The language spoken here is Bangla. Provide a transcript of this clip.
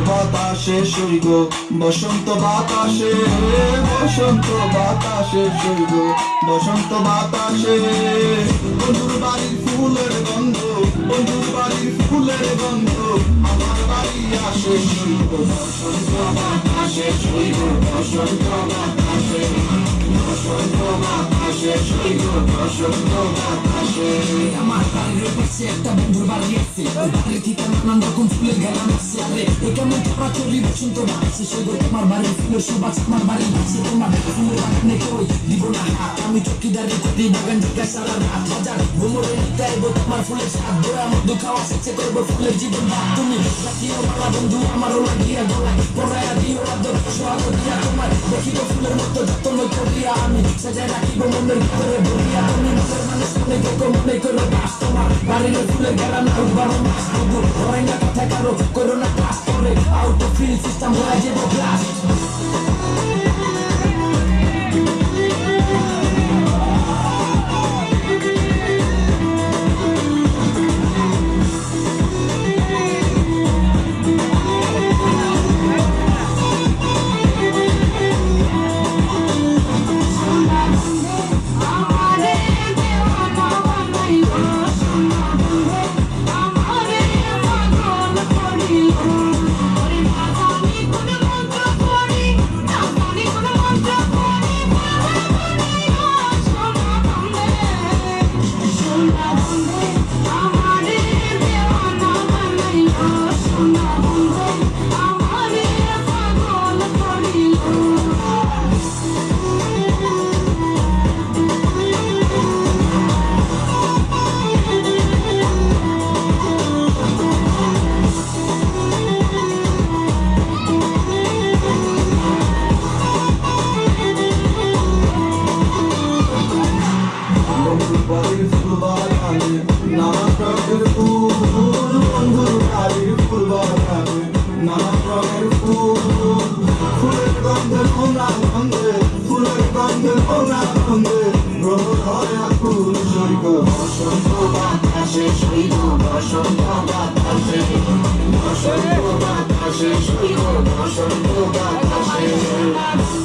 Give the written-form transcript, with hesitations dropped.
বাতাসে সইব বসন্ত বাতাসে, বসন্ত বাতাসে সইব বসন্ত বাতাসে। বন্ধুর বাড়ির ফুলের গন্ধ, বন্ধুর বাড়ির ফুলের গন্ধ আমার বাড়ি আসে সইব বসন্ত বাতাসে সইব বসন্ত বাতাসে, বসন্ত বাতাসে সইব বসন্ত বাতাসে। আমার বাড়ির পাশে একটা বন্ধুর বাড়ি আছে, ওই বাড়ি থেকে নানান রকম ফুলের ঘেরান আসছে। আরে কেমন তোমরা চলি বসন্ত বাতাসে সইব তোমার বাড়ির ফুলের সুবাস আমার বাড়ির কাছে। তোমার ফুলের বাগানে কই দিব না হাত, আমি চকিদারি করি বাগান থেকে সারা রাত। হাজার ভ্রমণে গাইব তোমার ফুলের স্বাদ, দয়া মধু খাওয়া শেষে করবো ফুলের জীবন ভাগ। তুমি রাখিও মালা বন্ধু আমারও লাগিয়া গলায়, পড়াইয়া দিও আদর সোহাগ দিয়া তোমার দেখিব ফুলের মতো যত্ন করিয়া। আমি সাজায় রাখিব মনের ভিতরে ভরিয়া, তুমি মনের মানুষ মনে দেখো মনে করো বাস। তোমার বাড়ির ফুলের ঘেরান আউট 12 মাস, তবু হয় না কথা কারো করো না ক্লাস করে আউট অফ ফিল সিস্টেম হয়ে যাবো ব্লাস্ট। বাড়ির ফুল বাগানে নানা রঙের ফুল, বন্ধুর বাড়ির ফুল বাগানে নানা রঙের ফুল। ফুলের গন্ধে ভোলা গন্ধে, ফুলের গন্ধে ভোলা গন্ধে গ্রহ ধরে ফুল সইব বসন্ত বাতাসে সইব বসন্ত বাতাসে, বসন্ত বাতাসে সইব বসন্ত বাতাসে।